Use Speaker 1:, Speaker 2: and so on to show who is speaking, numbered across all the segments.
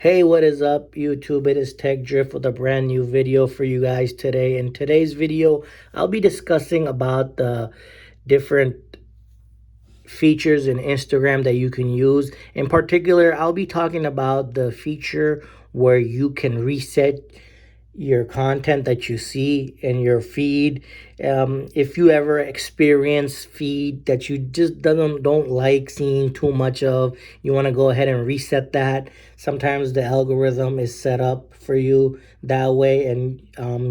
Speaker 1: Hey, what is up, YouTube? It is Tech Drift with a brand new video for you guys today. In today's video, I'll be discussing about the different features in Instagram that you can use. In particular, I'll be talking about the feature where you can reset your content that you see in your feed. If you ever experience feed that you just don't like seeing too much of, you want to go ahead and reset that. Sometimes the algorithm is set up for you that way, and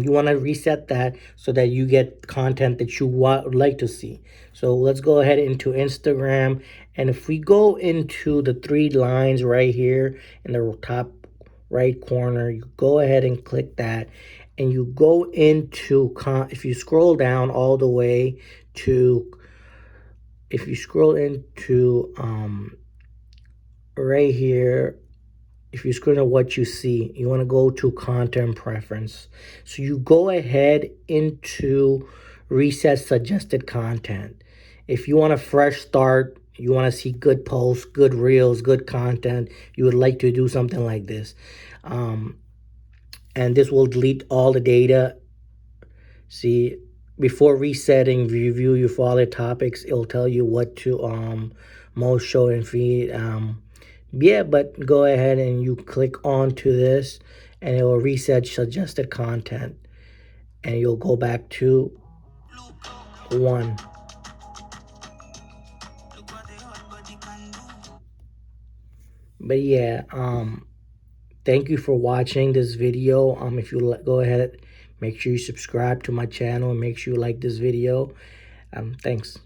Speaker 1: you want to reset that so that you get content that you would like to see. So let's go ahead into Instagram, and if we go into the three lines right here in the top right corner, you go ahead and click that, and you go into if you scroll down all the way to, if you scroll into right here, if you scroll to what you see, you want to go to content preference. So you go ahead into reset suggested content. If you want a fresh start, you want to see good posts, good reels, good content, you would like to do something like this. And this will delete all the data. See, before resetting, review your followed topics. It'll tell you what to most show and feed. Yeah, but go ahead and you click onto this, and it will reset suggested content, and you'll go back to one. But yeah, thank you for watching this video. If you go ahead, make sure you subscribe to my channel and make sure you like this video. Thanks.